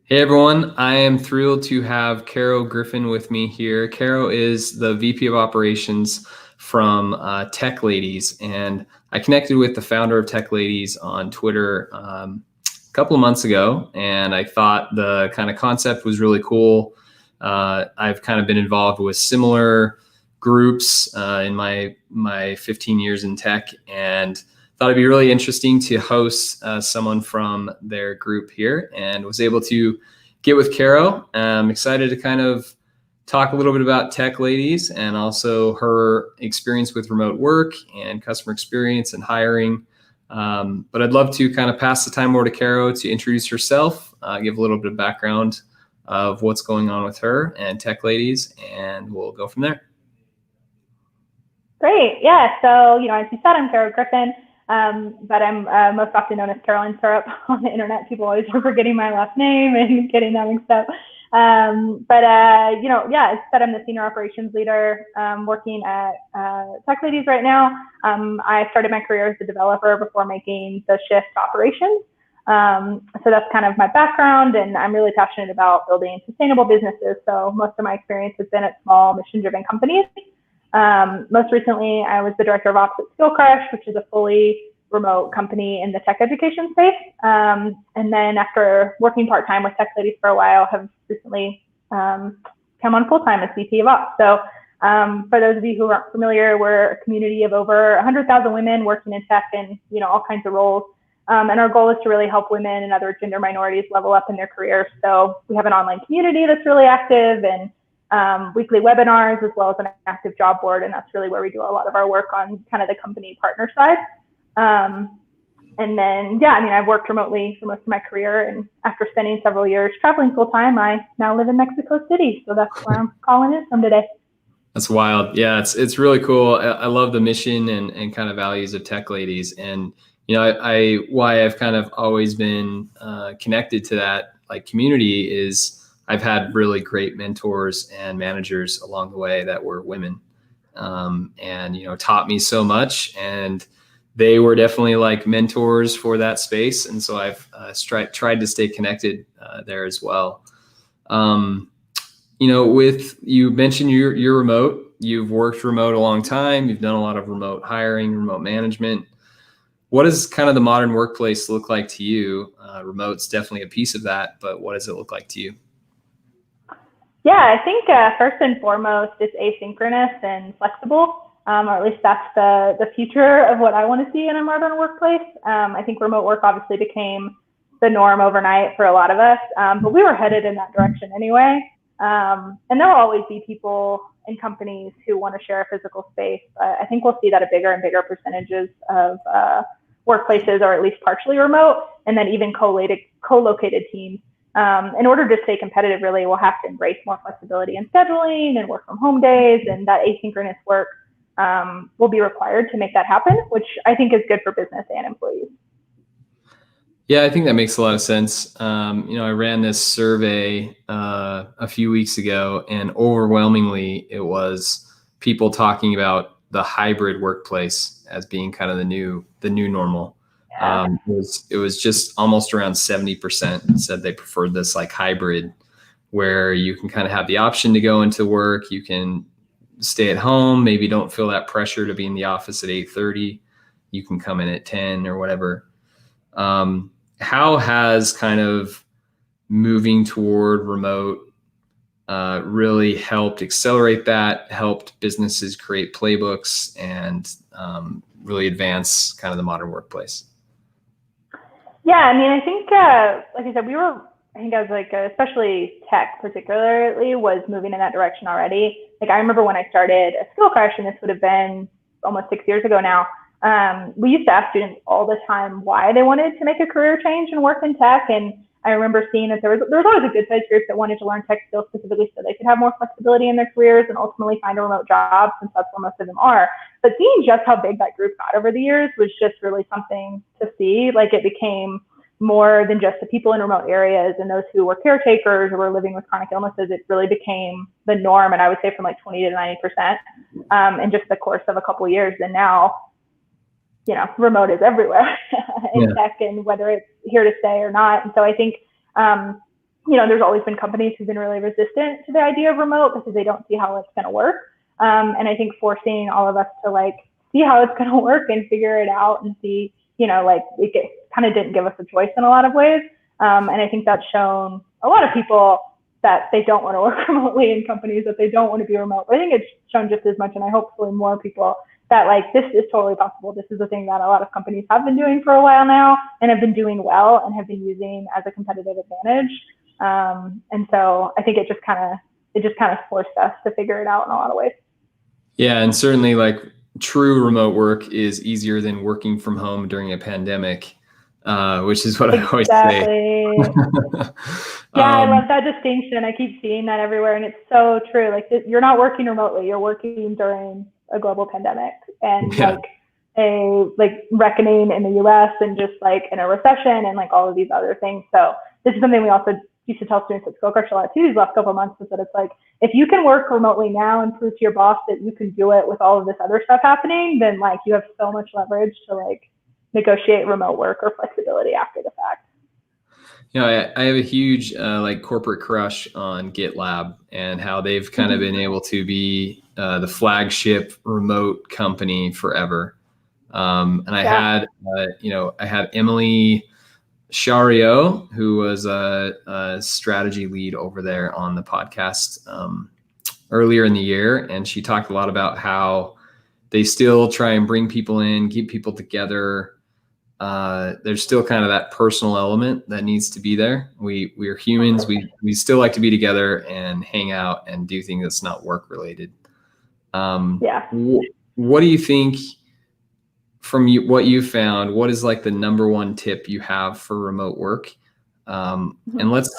Hey everyone, I am thrilled to have Caro Griffin with me here. Caro is the VP of Operations from TechLadies, and I connected with the founder of TechLadies on Twitter a couple of months ago, and I thought the kind of concept was really cool. I've kind of been involved with similar groups in my 15 years in tech, and thought it'd be really interesting to host someone from their group here, and was able to get with Caro. I'm excited to kind of talk a little bit about TechLadies and also her experience with remote work and customer experience and hiring. But I'd love to kind of pass the time over to Caro to introduce herself, give a little bit of background of what's going on with her and TechLadies, and we'll go from there. Great. Yeah. So, as you said, I'm Caro Griffin, but I'm most often known as Caroline Syrup on the internet. People always are forgetting my last name and getting that mixed up. As I said, I'm the senior operations leader working at TechLadies right now. I started my career as a developer before making the shift to operations. So that's kind of my background, and I'm really passionate about building sustainable businesses. So most of my experience has been at small mission-driven companies. Most recently, I was the director of ops at Skillcrush, which is a fully remote company in the tech education space. And then after working part-time with TechLadies for a while, have recently come on full-time as VP of ops. So for those of you who aren't familiar, we're a community of over 100,000 women working in tech and all kinds of roles. And our goal is to really help women and other gender minorities level up in their careers. So we have an online community that's really active, and weekly webinars, as well as an active job board. And that's really where we do a lot of our work on kind of the company partner side. And then, I've worked remotely for most of my career. And after spending several years traveling full time, I now live in Mexico City. So that's where I'm calling in from today. That's wild. Yeah, it's really cool. I love the mission and kind of values of TechLadies. And, why I've kind of always been connected to that community is I've had really great mentors and managers along the way that were women, and taught me so much. And they were definitely like mentors for that space. And so I've tried to stay connected there as well. With you mentioned you're remote. You've worked remote a long time. You've done a lot of remote hiring, remote management. What does kind of the modern workplace look like to you? Remote's definitely a piece of that, but what does it look like to you? Yeah, I think first and foremost, it's asynchronous and flexible, or at least that's the future of what I want to see in a modern workplace. I think remote work obviously became the norm overnight for a lot of us, but we were headed in that direction anyway. And there will always be people in companies who want to share a physical space. But I think we'll see that a bigger and bigger percentages of workplaces are at least partially remote, and then even co-located teams. In order to stay competitive, really, we'll have to embrace more flexibility in scheduling and work from home days, and that asynchronous work will be required to make that happen, which I think is good for business and employees. Yeah, I think that makes a lot of sense. I ran this survey a few weeks ago, and overwhelmingly it was people talking about the hybrid workplace as being kind of the new normal. Yeah. It was just almost around 70% said they preferred this hybrid, where you can kind of have the option to go into work. You can stay at home, maybe don't feel that pressure to be in the office at 8:30. You can come in at 10 or whatever. How has kind of moving toward remote really helped accelerate that, helped businesses create playbooks, and really advance kind of the modern workplace? Yeah, I think, like I said, especially tech particularly was moving in that direction already. I remember when I started at Skillcrush, and this would have been almost 6 years ago now, we used to ask students all the time why they wanted to make a career change and work in tech. And I remember seeing that there was always a good sized group that wanted to learn tech skills specifically so they could have more flexibility in their careers and ultimately find a remote job, since that's where most of them are. But seeing just how big that group got over the years was just really something to see. It became more than just the people in remote areas and those who were caretakers or were living with chronic illnesses. It really became the norm, and I would say from 20 to 90% in just the course of a couple of years. And now, remote is everywhere in tech, and whether it's here to stay or not. And so I think there's always been companies who've been really resistant to the idea of remote because they don't see how it's going to work. And I think forcing all of us to like see how it's going to work and figure it out and see, like it kind of didn't give us a choice in a lot of ways. And I think that's shown a lot of people that they don't want to work remotely in companies, that they don't want to be remote. But I think it's shown just as much, and I hopefully more people, that like this is totally possible. This is a thing that a lot of companies have been doing for a while now and have been doing well and have been using as a competitive advantage. And so I think it just kind of forced us to figure it out in a lot of ways. Yeah, and certainly like true remote work is easier than working from home during a pandemic, which is what I always say. Yeah, I love that distinction. I keep seeing that everywhere, and it's so true. Like you're not working remotely; you're working during a global pandemic and like a reckoning in the U.S. and just like in a recession and like all of these other things. So this is something we also used to tell students at Skillcrush a lot too these last couple of months, is that it's like, if you can work remotely now and prove to your boss that you can do it with all of this other stuff happening, then like you have so much leverage to like negotiate remote work or flexibility after the fact. I have a huge like corporate crush on GitLab and how they've kind of been able to be the flagship remote company forever. And I had Emily Shario, who was a strategy lead over there on the podcast earlier in the year. And she talked a lot about how they still try and bring people in, keep people together. There's still kind of that personal element that needs to be there. We are humans. We still like to be together and hang out and do things that's not work related. What do you think, from what you found, what is like the number one tip you have for remote work? And let's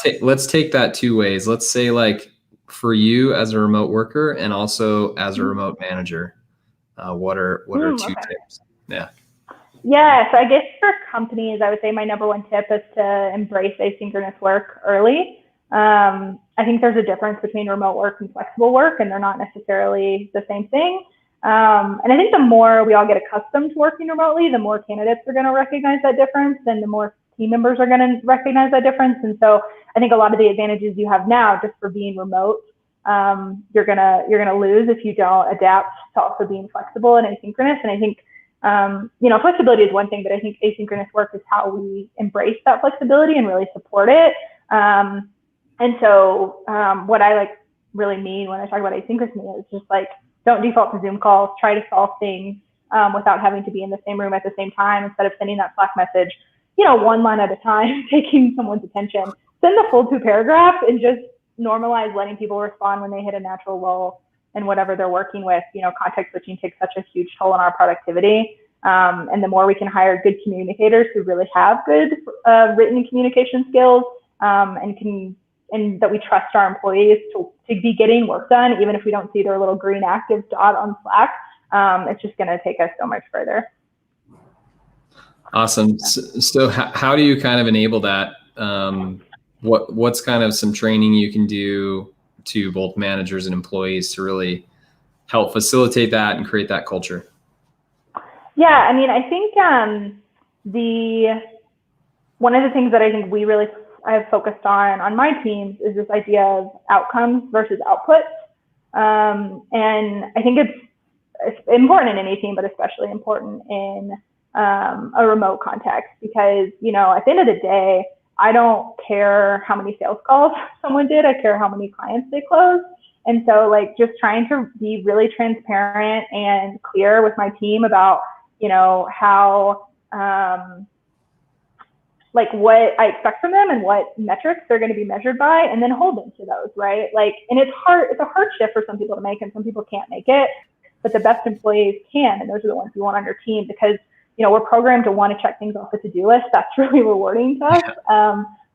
take that two ways. Let's say like for you as a remote worker and also as a remote manager, what are two tips? Yeah, so I guess for companies, I would say my number one tip is to embrace asynchronous work early. I think there's a difference between remote work and flexible work, and they're not necessarily the same thing. And I think the more we all get accustomed to working remotely, the more candidates are going to recognize that difference, and the more team members are going to recognize that difference. And so I think a lot of the advantages you have now just for being remote, you're gonna lose if you don't adapt to also being flexible and asynchronous. And I think flexibility is one thing, but I think asynchronous work is how we embrace that flexibility and really support it. And so what I like really mean when I talk about asynchronous is just like, don't default to Zoom calls, try to solve things without having to be in the same room at the same time. Instead of sending that Slack message, one line at a time, taking someone's attention, send the full 2 paragraphs and just normalize letting people respond when they hit a natural lull and whatever they're working with. Context switching takes such a huge toll on our productivity. And the more we can hire good communicators who really have good written communication skills and that we trust our employees to be getting work done, even if we don't see their little green active dot on Slack, it's just going to take us so much further. Awesome. So how do you kind of enable that? What's kind of some training you can do to both managers and employees to really help facilitate that and create that culture? Yeah, I mean, I think one of the things that I think I've focused on my teams is this idea of outcomes versus outputs. And I think it's important in any team, but especially important in a remote context, because, at the end of the day, I don't care how many sales calls someone did. I care how many clients they closed. And so like just trying to be really transparent and clear with my team about, how, like what I expect from them and what metrics they're going to be measured by, and then hold them to those, right? Like, and it's a hard shift for some people to make, and some people can't make it, but the best employees can, and those are the ones you want on your team, because we're programmed to want to check things off the to-do list. That's really rewarding to us.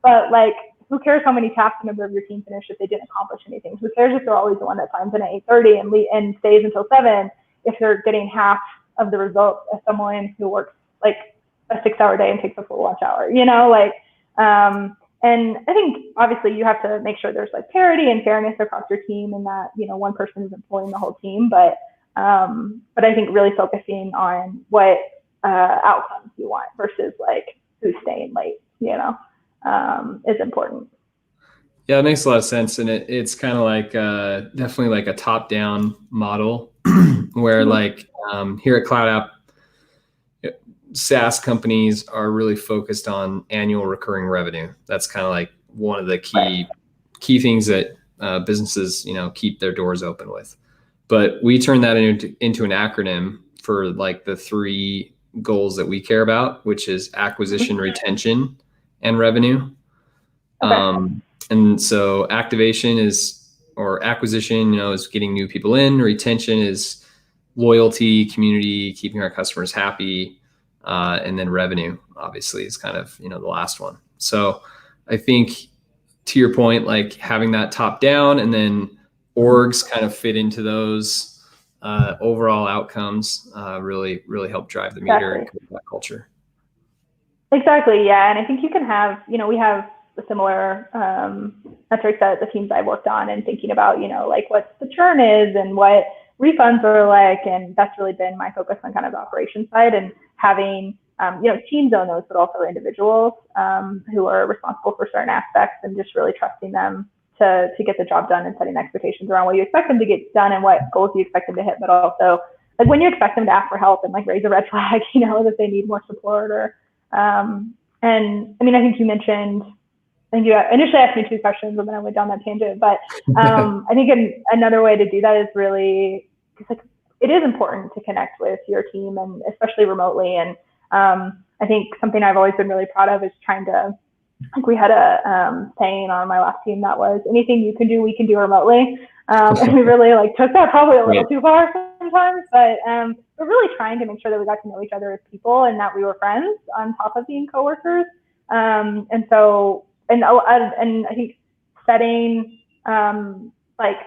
But like, who cares how many tasks a member of your team finished if they didn't accomplish anything? Who cares if they're always the one that signs in at 8:30 and stays until 7 if they're getting half of the results as someone who works like a 6-hour day and takes a full lunch hour, and I think obviously you have to make sure there's like parity and fairness across your team, and that, one person is employing the whole team. But I think really focusing on what outcomes you want versus like who's staying late, is important. Yeah, it makes a lot of sense. And it's kind of like definitely like a top-down model where Mhm. like here at Cloud App, SaaS companies are really focused on annual recurring revenue. That's kind of like one of the Right. key things that businesses, keep their doors open with. But we turn that into an acronym for like the three goals that we care about, which is acquisition, Mhm. retention, and revenue. Okay. And so activation or acquisition, is getting new people in. Retention is loyalty, community, keeping our customers happy. And then revenue, obviously, is kind of, the last one. So I think to your point, like having that top down and then orgs kind of fit into those overall outcomes really, really help drive the meter and Exactly. create that culture. Exactly. Yeah. And I think you can have, we have a similar metrics that the teams I've worked on and thinking about, like what the churn is and what refunds are like. And that's really been my focus on kind of the operation side and having, teams own those, but also individuals who are responsible for certain aspects and just really trusting them to get the job done and setting expectations around what you expect them to get done and what goals you expect them to hit, but also like when you expect them to ask for help and like raise a red flag, that they need more support or, and I mean, I think you mentioned, I think you initially asked me two questions and then I went down that tangent, but I think another way to do that is really, because like, it is important to connect with your team and especially remotely. And I think something I've always been really proud of is trying to, like we had a saying on my last team that was anything you can do, we can do remotely. And we really like took that probably a little too far sometimes, but we're really trying to make sure that we got to know each other as people and that we were friends on top of being coworkers. And so, and I think setting like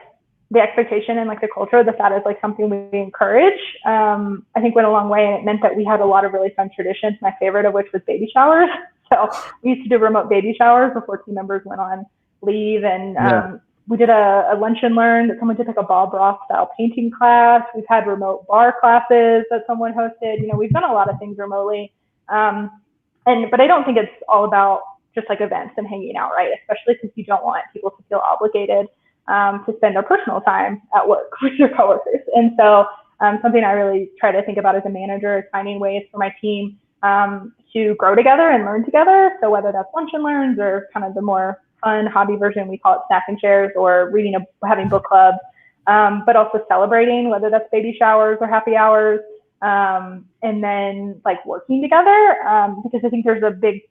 the expectation and like the culture that is like something we encourage, I think went a long way. And it meant that we had a lot of really fun traditions, my favorite of which was baby showers. So we used to do remote baby showers before team members went on leave. And we did a lunch and learn that someone did like a Bob Ross style painting class. We've had remote bar classes that someone hosted. We've done a lot of things remotely. But I don't think it's all about just like events and hanging out, right? Especially because you don't want people to feel obligated to spend their personal time at work with your coworkers. And so something I really try to think about as a manager is finding ways for my team to grow together and learn together. So whether that's lunch and learns or kind of the more fun hobby version, we call it snack and shares, or having book clubs, but also celebrating, whether that's baby showers or happy hours, and then like working together, because I think there's a big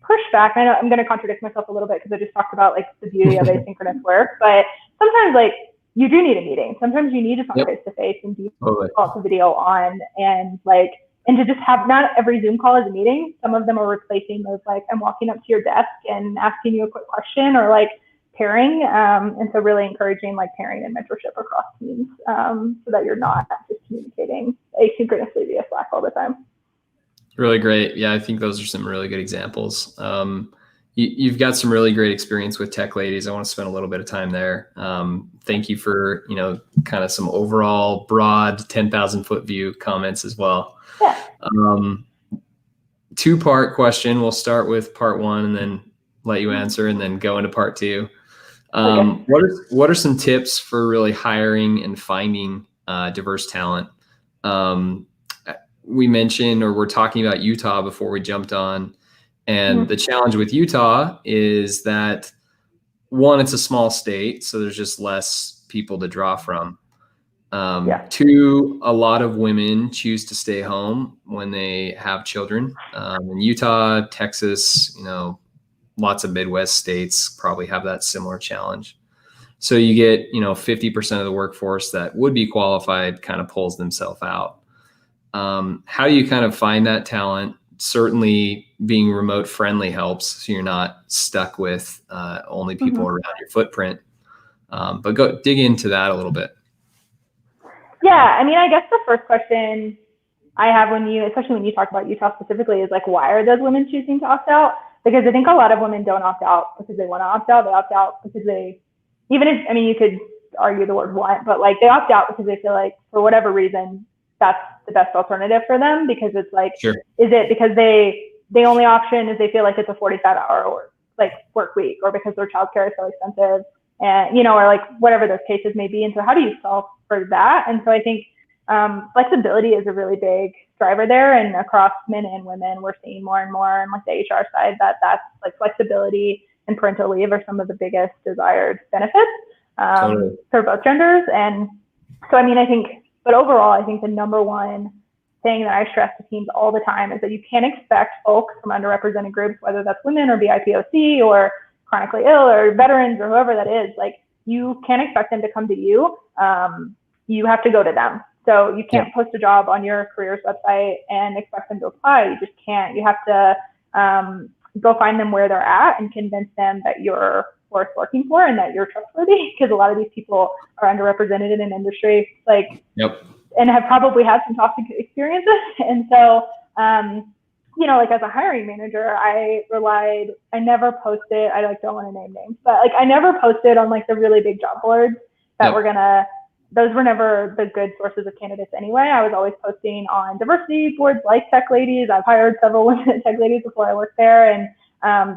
pushback. I know I'm going to contradict myself a little bit because I just talked about like the beauty of asynchronous work, but sometimes like you do need a meeting. Sometimes you need to talk face to face and default the video on and to just have, not every Zoom call is a meeting. Some of them are replacing those, like I'm walking up to your desk and asking you a quick question or like pairing. And so really encouraging like pairing and mentorship across teams so that you're not just communicating asynchronously via Slack all the time. Really great. Yeah, I think those are some really good examples. You've got some really great experience with TechLadies. I want to spend a little bit of time there. Thank you for, kind of some overall broad 10,000 foot view comments as well. Yeah. Two-part question. We'll start with part one and then let you answer and then go into part two. Okay. What are some tips for really hiring and finding diverse talent? We mentioned, or we're talking about Utah before we jumped on. And the challenge with Utah is that one, it's a small state, so there's just less people to draw from. Two, a lot of women choose to stay home when they have children. In Utah, Texas, lots of Midwest states probably have that similar challenge. So you get, 50% of the workforce that would be qualified kind of pulls themselves out. How do you kind of find that talent? Certainly being remote friendly helps, so you're not stuck with only people around your footprint. But go dig into that a little bit. Yeah, I mean, I guess the first question I have especially when you talk about Utah specifically, is like, why are those women choosing to opt out? Because I think a lot of women don't opt out because they want to opt out. They opt out because you could argue the word want, but like they opt out because they feel like for whatever reason, that's the best alternative for them, because it's like, Is it because they only option is they feel like it's a 45-hour like work week or because their childcare is so expensive, and or like whatever those cases may be. And so how do you solve for that? And so I think flexibility is a really big driver there, and across men and women, we're seeing more and more on like the HR side that's like flexibility and parental leave are some of the biggest desired benefits Totally. for both genders. And so, I mean, I think, but overall, I think the number one thing that I stress to teams all the time is that you can't expect folks from underrepresented groups, whether that's women or BIPOC or chronically ill or veterans or whoever that is, like you can't expect them to come to you. You have to go to them. So you can't post a job on your careers website and expect them to apply. You just can't. You have to go find them where they're at and convince them that you're worth working for and that you're trustworthy, because a lot of these people are underrepresented in an industry and have probably had some toxic experiences. And so, like as a hiring manager, I never posted, I like don't want to name names, but like I never posted on like the really big job boards that those were never the good sources of candidates anyway. I was always posting on diversity boards like TechLadies. I've hired several women at TechLadies before I worked there. And,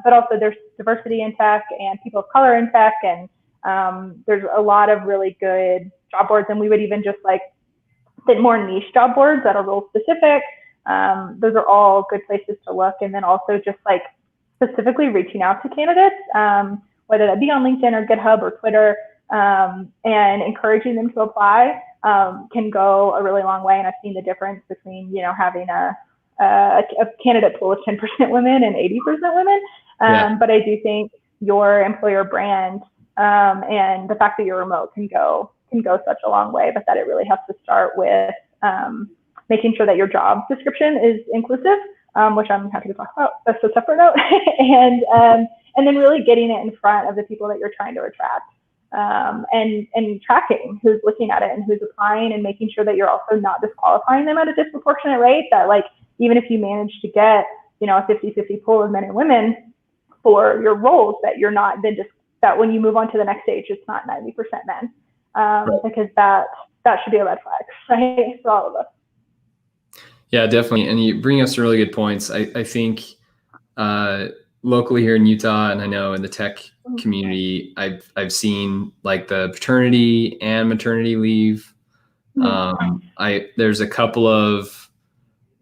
but also there's diversity in tech and people of color in tech. And there's a lot of really good job boards. And we would even just like fit more niche job boards that are role specific. Those are all good places to look. And then also just like specifically reaching out to candidates, whether that be on LinkedIn or GitHub or Twitter, and encouraging them to apply can go a really long way. And I've seen the difference between, having a candidate pool of 10% women and 80% women. But I do think your employer brand and the fact that you're remote can go such a long way, but that it really has to start with making sure that your job description is inclusive, which I'm happy to talk about. That's a separate note. And then really getting it in front of the people that you're trying to attract. And tracking who's looking at it and who's applying, and making sure that you're also not disqualifying them at a disproportionate rate, that like even if you manage to get a 50-50 pool of men and women for your roles, that you're not then just that when you move on to the next stage it's not 90% men, because that should be a red flag, right, for all of us. Yeah, definitely. And you bring up some really good points. I think locally here in Utah, and I know in the tech community, I've seen like the paternity and maternity leave. There's a couple of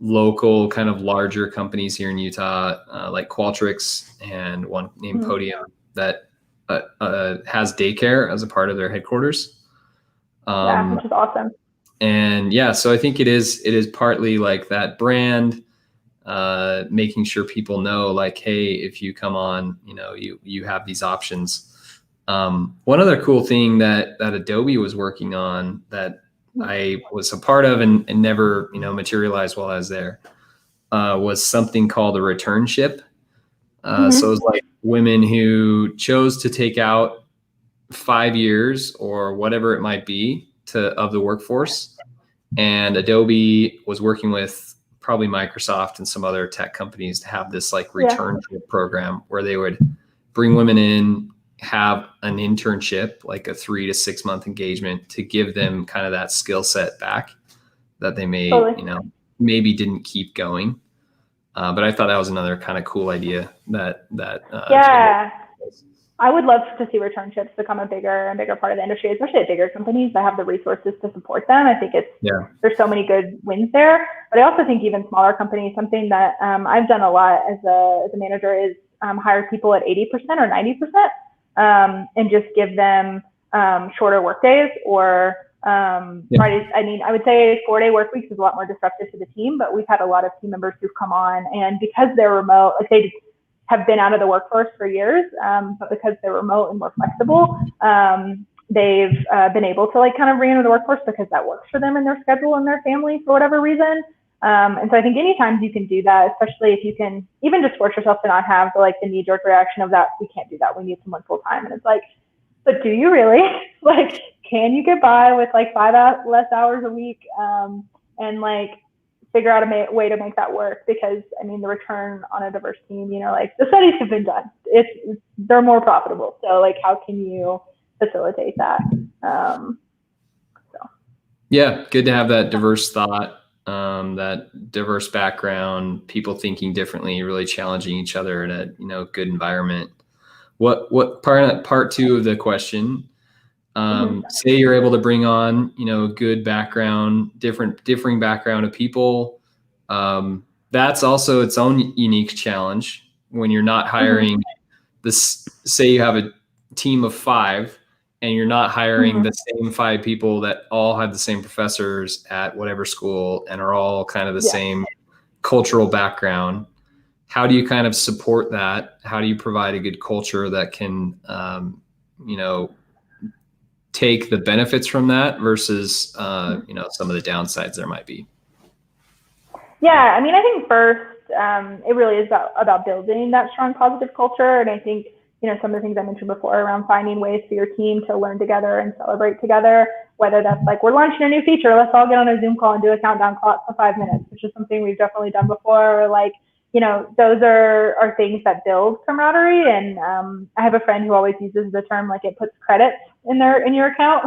local kind of larger companies here in Utah, like Qualtrics and one named Podium that has daycare as a part of their headquarters. Which is awesome. And so I think it is partly like that brand, making sure people know like, hey, if you come on, you have these options. One other cool thing that Adobe was working on that I was a part of and never, materialized while I was there, was something called a returnship. So it was like women who chose to take out 5 years or whatever it might be of the workforce. And Adobe was working with probably Microsoft and some other tech companies to have this like returnship program where they would bring women in, have an internship, like a 3 to 6 month engagement, to give them kind of that skill set back that they may, maybe didn't keep going. But I thought that was another kind of cool idea that I would love to see returnships become a bigger and bigger part of the industry, especially at bigger companies that have the resources to support them. I think there's so many good wins there. But I also think even smaller companies, something that I've done a lot as a manager is hire people at 80% or 90%, and just give them shorter work days or Fridays. I mean, I would say 4-day work weeks is a lot more disruptive to the team, but we've had a lot of team members who've come on, and because they're remote, like they have been out of the workforce for years, but because they're remote and more flexible, they've been able to like kind of re-enter the workforce because that works for them and their schedule and their family for whatever reason. And so I think anytime you can do that, especially if you can even just force yourself to not have the knee-jerk reaction of that, we can't do that, we need someone full-time. And it's like, but do you really? Like, can you get by with like 5 less hours a week, and like figure out a way to make that work? Because I mean, the return on a diverse team, like the studies have been done, they're more profitable. So like, how can you facilitate that? Yeah, good to have that diverse thought, that diverse background, people thinking differently, really challenging each other in a good environment. What part two of the question? Mhm. Say you're able to bring on, a good background, differing background of people. That's also its own unique challenge when you're not Mhm. hiring this. Say you have a team of 5 and you're not hiring Mhm. the same 5 people that all have the same professors at whatever school and are all kind of the Yeah. same cultural background. How do you kind of support that? How do you provide a good culture that can, you know, take the benefits from that versus, some of the downsides there might be? Yeah, I mean, I think first, it really is about building that strong positive culture. And I think, some of the things I mentioned before around finding ways for your team to learn together and celebrate together, whether that's like, we're launching a new feature, let's all get on a Zoom call and do a countdown clock for 5 minutes, which is something we've definitely done before. Or like, those are things that build camaraderie. And I have a friend who always uses the term, like, it puts credits in your account.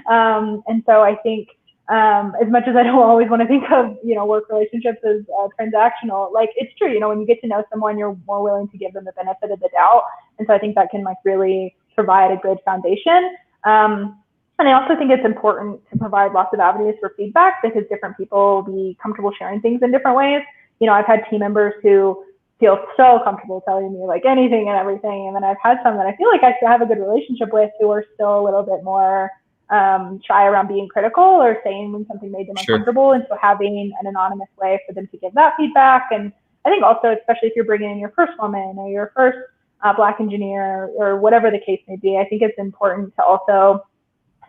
And so I think, as much as I don't always want to think of, work relationships as transactional, like, it's true, when you get to know someone, you're more willing to give them the benefit of the doubt. And so I think that can like really provide a good foundation. And I also think it's important to provide lots of avenues for feedback because different people will be comfortable sharing things in different ways. I've had team members who feel so comfortable telling me like anything and everything. And then I've had some that I feel like I still have a good relationship with who are still a little bit more shy around being critical or saying when something made them Sure. uncomfortable. And so having an anonymous way for them to give that feedback. And I think also, especially if you're bringing in your first woman or your first Black engineer or whatever the case may be, I think it's important to also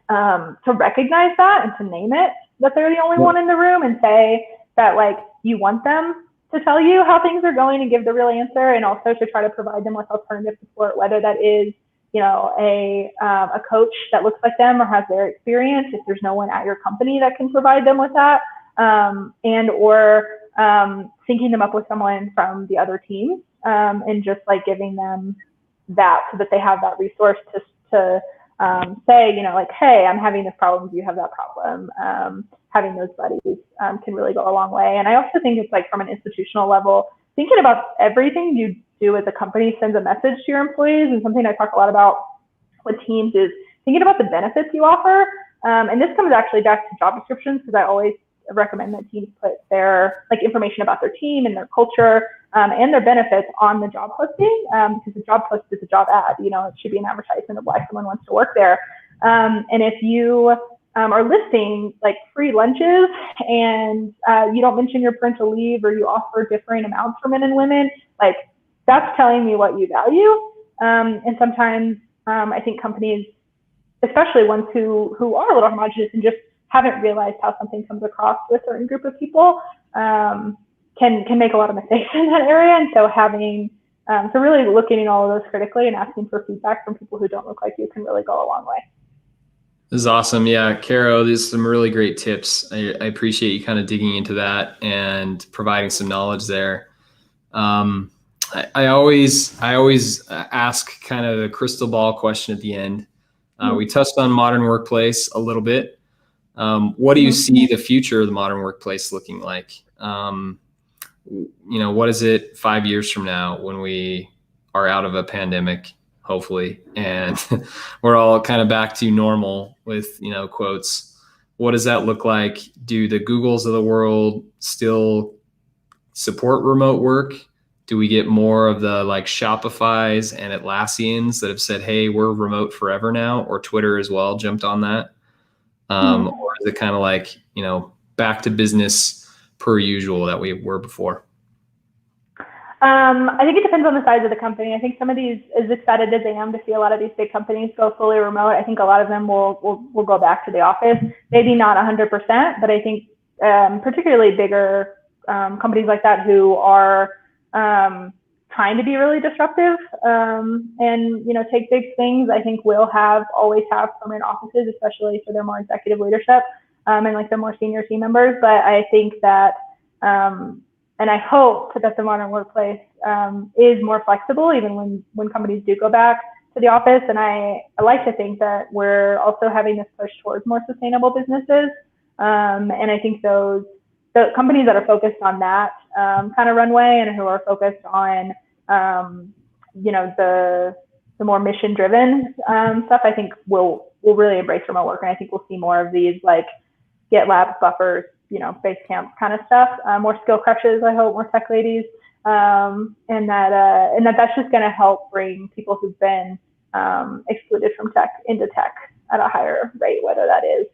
to recognize that and to name it, that they're the only one in the room, and say that like you want them to tell you how things are going and give the real answer, and also to try to provide them with alternative support, whether that is a coach that looks like them or has their experience, if there's no one at your company that can provide them with that, and or syncing them up with someone from the other team, and just like giving them that so that they have that resource to say, like, hey, I'm having this problem. Do you have that problem? Having those buddies can really go a long way. And I also think it's like from an institutional level, thinking about everything you do as a company sends a message to your employees. And something I talk a lot about with teams is thinking about the benefits you offer. And this comes actually back to job descriptions, because I always recommend that teams put their like information about their team and their culture and their benefits on the job posting, because the job post is a job ad. It should be an advertisement of why someone wants to work there. And if you are listing like free lunches and you don't mention your parental leave, or you offer differing amounts for men and women, like, that's telling me what you value. And sometimes I think companies, especially ones who are a little homogenous and just haven't realized how something comes across to a certain group of people, can make a lot of mistakes in that area. And so so really looking at all of those critically and asking for feedback from people who don't look like you can really go a long way. This is awesome. Yeah, Caro, these are some really great tips. I appreciate you kind of digging into that and providing some knowledge there. I always ask kind of a crystal ball question at the end. We touched on modern workplace a little bit. What do you see the future of the modern workplace looking like? What is it 5 years from now when we are out of a pandemic, hopefully, and we're all kind of back to normal with, quotes? What does that look like? Do the Googles of the world still support remote work? Do we get more of the like Shopify's and Atlassians that have said, hey, we're remote forever now, or Twitter as well jumped on that? Or is it kind of like, back to business per usual that we were before? I think it depends on the size of the company. I think some of these, as excited as I am to see a lot of these big companies go fully remote, I think a lot of them will go back to the office. Maybe not 100%, but I think particularly bigger companies like that who are trying to be really disruptive and take big things, I think will always have permanent offices, especially for their more executive leadership and like the more senior team members. But I think that and I hope that the modern workplace is more flexible, even when companies do go back to the office. And I like to think that we're also having this push towards more sustainable businesses. And I think the companies that are focused on that kind of runway, and who are focused on, the the more mission driven stuff, I think we'll really embrace remote work. And I think we'll see more of these like GitLab buffers, Basecamp kind of stuff, more Skillcrushes, I hope, more tech ladies. And that's just going to help bring people who've been excluded from tech into tech at a higher rate, whether that is,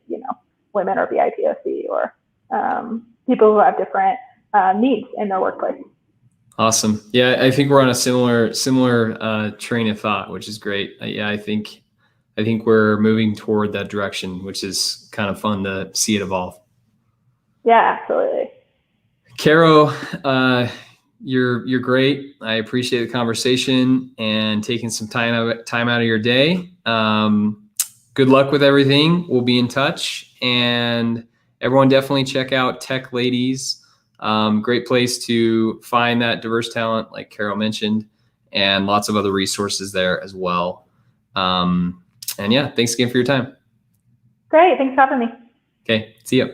women or BIPOC or people who have different needs in their workplace. Awesome. Yeah, I think we're on a similar train of thought, which is great. Yeah, I think we're moving toward that direction, which is kind of fun to see it evolve. Yeah, absolutely. Caro, you're great. I appreciate the conversation and taking some time out of your day. Good luck with everything. We'll be in touch, and everyone definitely check out TechLadies. Great place to find that diverse talent, like Caro mentioned, and lots of other resources there as well. And yeah, thanks again for your time. Great. Thanks for having me. Okay. See ya.